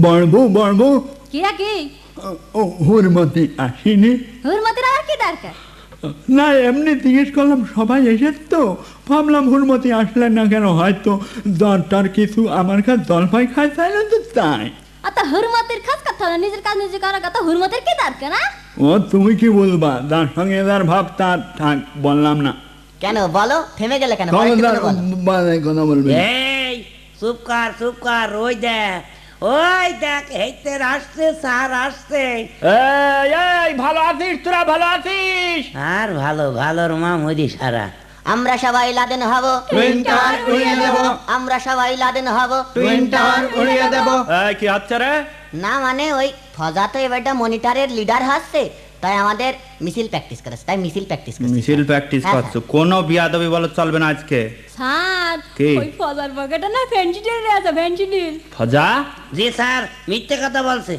বড়বো কি হুরমতি আসেনি? হুরমতির আর কি দরকার? না, এমনি জিজ্ঞেস করলাম, সবাই এসেছে তো ভাবলাম হুরমতি আসলেন না কেন, হয়তো দরটার কিছু আমার কাছে জলপাই খাই চাইলেন তো তাই। আচ্ছা হুরমতির খাস কথা না, নিজের কাজ নিজে করার কথা, হুরমতির কি দরকার? না ও তুমি কি বলবা, যার সঙ্গে যার ভাব তার থাক, বললাম না। কেন বলো, থেমে গেলে কেন? কথা বলবে। এই চুপ কর, ওই দেখ হেইতে আসছে, স্যার আসছে। এই ভালো আছিস তোরা? ভালো আছিস? আর ভালোর মা মরি সারা। আমরা সবাই লাদেন হব, টুইনটার উড়িয়ে দেব, আমরা সবাই লাদেন হব, টুইনটার উড়িয়ে দেব। এই কি হচ্ছে রে? না মানে ওই ফজা তো এবারটা মনিটরের লিডার হচ্ছে, তাই আমাদের মিছিল প্র্যাকটিস করেছে, তাই মিছিল প্র্যাকটিস করেছে। মিছিল প্র্যাকটিস হ্যাঁ, করছো? কোনো বিয়াদবি বলো চলবে না আজকে। স্যার কি? ওই ফজার পকেটে না ফেন্সিডিল আছে, ফেন্সিডিল। ফজা? জি স্যার, মিথ্যে কথা বলছে,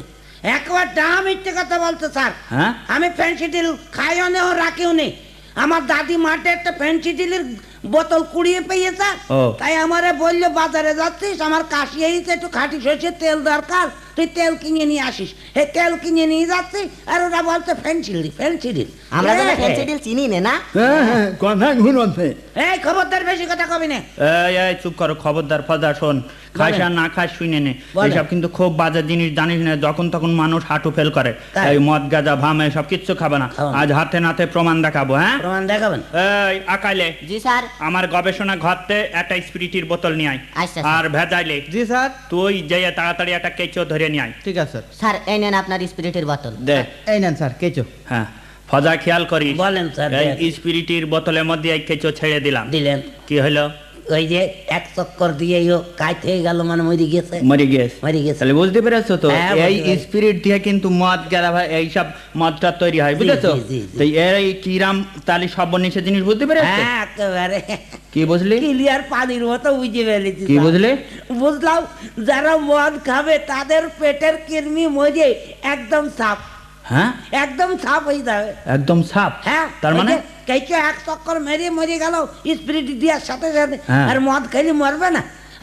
একবার মিথ্যে কথা বলছে স্যার। হ্যাঁ? আমি ফেন্সিডিল খাইও নেও রাখিও নেই। আমার দাদি মাঠে একটা ফেন্সিডিলের বোতল কুড়িয়ে পেয়েছে, তাই আমারে বললো বাজারে যাচ্ছিস, আমার কাশি হয়েছে, একটু খাঁটি সরষের তেল দরকার, তুই তেল কিনে নিয়ে আসিস। এই তেল কিনে নিয়ে যাচ্ছি, আর ওরা বলছে ফেন্সিডিল। আমরা তো ফেন্সিডিল চিনি না। হ্যাঁ, কথা ঘুরছে। এই খবরদার বেশি কথা কবি না। এই চুপ করো, খবরদার। ফজা শোন, খাইস আর না খাস শুনে নে, এসব কিন্তু খুব বাজে জিনিস, জানিস না? যখন তখন মানুষ হাঁটু ফেল করে। এই মদ গাঁজা ভাম এসব কিচ্ছু খাবে না। আজ হাতে নাতে প্রমাণ দেখাবো। হ্যাঁ, প্রমাণ দেখাবেন? এই আকাইলে, জি স্যার। আমার গবেষণা ঘরতে একটা স্পিরিটের বোতল নিয়ে আয়। আচ্ছা, আর ভেজাইলে জি স্যার। তুই যেয়ে তাড়াতাড়ি একটা কেঁচো ধরে নিয়ে আয়। ঠিক আছে স্যার এই নেন আপনার স্পিরিটের বোতল। দে। এই নেন স্যার কেঁচো। হ্যাঁ, ফজা খেয়াল করিস। বলেন স্যার। এই স্পিরিটের বোতলের মধ্যে এই কেঁচো ছেড়ে দিলাম। দিলেন? কি হলো? ওই যে এক চক্কর দিয়ে কাইট হয়ে গেল, মানে মরে গেছে। মরে গেছে। তাহলে বুঝতে পেরেছো তো? হ্যাঁ, এই বুঝতে পেরেছি। স্পিরিট দিয়ে কিন্তু মদ গাঁজা এইসব মদটা তৈরি হয়, বুঝেছো? জি। তো এই কিরাম তালি সব নিচে জিনিস বুঝতে পেরেছো? হ্যাঁ, একেবারে কি বুঝলি? ক্লিয়ার পানির মতো বুঝে ফেলেছি। কি বুঝলে? বুঝলাম, যারা মদ খাবে তাদের পেটের কৃমি মরে একদম সাফ। হ্যাঁ, একদম সাফ হয়ে যাবে। একদম সাফ? হ্যাঁ, তার মানে কেঁচো এক চক্কর মেরে মরে গেল স্পিরিট দেওয়ার সাথে সাথে। হ্যাঁ। আর মদ খাইলে মরবে না।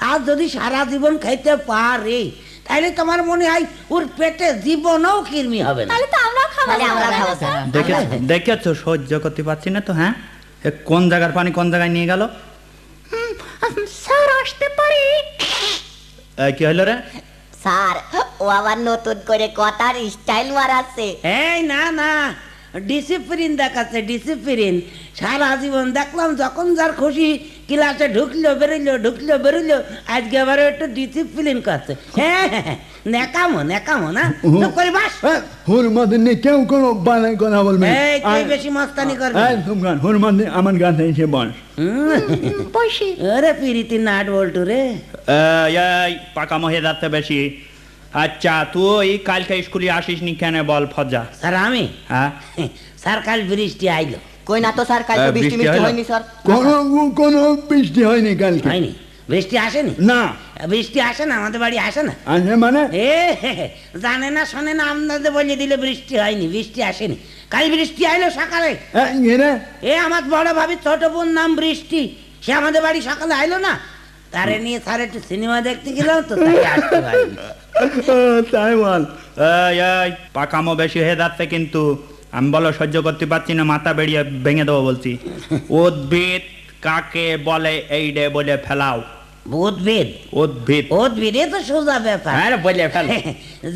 আর যদি সারা জীবন খাইতে পারে, তাহলে তোমার মনে হয় ওর পেটে জীবনও কৃমি হবে না। তাহলে তো আমরা খাবো। তাহলে আমরা খাবো স্যার। দেখেছো? সহ্য করতে পারছি না তো। হ্যাঁ, কোন জায়গার পানি কোন জায়গায় নিয়ে গেল? স্যার আসতে পারি? কি হলো রে? স্যার ও আবার নতুন করে কথার স্টাইল মারাচ্ছে। এই না, ডিসিপ্লিন দেখাচ্ছে, ডিসিপ্লিন। সারা জীবন দেখলাম যখন যার খুশি ক্লাসে ঢুকলো বেরোলো, আজকে আবার একটু ডিসিপ্লিন করছে। হ্যাঁ, নেকামো না চুপ করে বাস। হুরমতি নিয়ে কেউ কোনো বানাই কথা বলবে। এই তুই বেশি মস্তানি করবি। হুরমতি আমার কাছে এসে বস। ওরে পিরিতি নাট বল্টু রে। এই পাকা মহে যাচ্ছে বেশি। আচ্ছা, তুই কালকে স্কুলে আসিসনি কেন বল ফজা? স্যার আমি? হ্যাঁ, স্যার কাল বৃষ্টি আইলো। কই না তো স্যার, কাল তো বৃষ্টি বৃষ্টি হলো? হয়নি স্যার। কোনো বৃষ্টি হয়নি কালকে। হয়নি? বৃষ্টি আসেনি? না। বৃষ্টি আসে না, আমাদের বাড়ি আসে না। আসে মানে? জানে না শোনে না, আপনাদের বলে দিলে বৃষ্টি হয়নি, বৃষ্টি আসেনি। কাল বৃষ্টি আইলো সকালে। আমার বড় ভাবি ছোট বোন নাম বৃষ্টি, সে আমাদের বাড়ি সকালে আইলো না, তারে নিয়ে স্যার একটু সিনেমা দেখতে গেলাম তো, তাই আসতে পারিনি। তাই বল। এই পাকামো বেশি হয়ে যাচ্ছে কিন্তু। আমি বলো সহ্য করতে পারছি না, মাথা বেরিয়ে ভেঙে দেবো বলছি। উদ্ভিদ কাকে বলে এই রে বলে ফেলাও। উদ্ভিদ? উদ্ভিদ এ তো সোজা ব্যাপার। হ্যাঁ, বলে ফেল।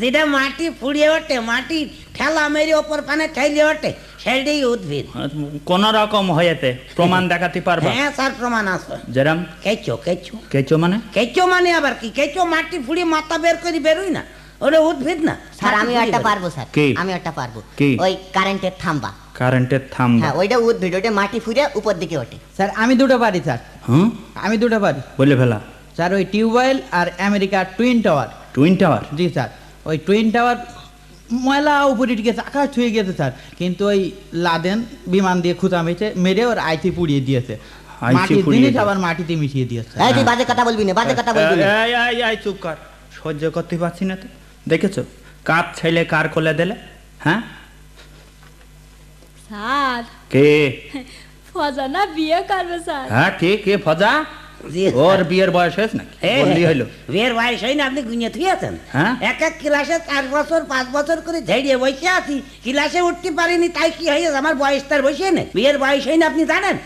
যেটা মাটি ফুড়িয়ে ওঠে, মাটি ঠেলা মেরে ওপর পানে ঠেলে ওঠে, সেটাই উদ্ভিদ। কোন রকম হয়েছে প্রমাণ দেখাতে পারবা? হ্যাঁ স্যার, প্রমাণ আছে। যেরম কেঁচো মানে? কেঁচো মানে আবার কি? কেঁচো মাটি ফুড়িয়ে মাথা বের করে বেরোই না, ওটা উদ্ভিদ না। স্যার আমি একটা পারবো স্যার, আমি একটা পারবো। ওই কারেন্টের থাম্বা। কারেন্টের থাম্বা? হ্যাঁ, ওইটা উদ্ভিদ, ওইটা মাটি ফুড়ে উপর দিকে ওঠে। স্যার আমি দুটো পারি স্যার। হুম, আমি দুটো পারি। বলে ফেলা। স্যার ওই টিউবওয়েল আর আমেরিকার টুইন টাওয়ার। Twin tower? জি স্যার, ওই টুইন টাওয়ার ময়লা উপরে গেছে, আকাশ ছুঁয়ে গেছে স্যার, কিন্তু ওই লাদেন বিমান দিয়ে খুঁতা মেরে ওর আইসি পুড়িয়ে দিয়েছে। মাটির জিনিস আবার মাটিতে মিশিয়ে দিয়েছে। এই তুই বাজে কথা বলবি না, বাজে কথা বলবি না। এই চুপ কর, সহ্য করতে পারছি না তো। দেখেছো কাপ ছেলে কার কোলে দিলে? হ্যাঁ স্যার কে? ফজা না বিয়ে করবে স্যার। হ্যাঁ কে ফজা? জি, ওর বিয়ের বয়স হয়েছে নাকি বললি হইলো বিয়ের বয়স হয়নি, আপনি গুনিয়ে থুয়েছেন। হ্যাঁ? এক এক ক্লাসে 4 বছর 5 বছর করে ঝেড়িয়ে বসে আছি, ক্লাসে উঠতে পারিনি, তাই কি হয়েছে? আমার বয়স তার বসে নেই, বিয়ের বয়স হয়নি, আপনি জানেন?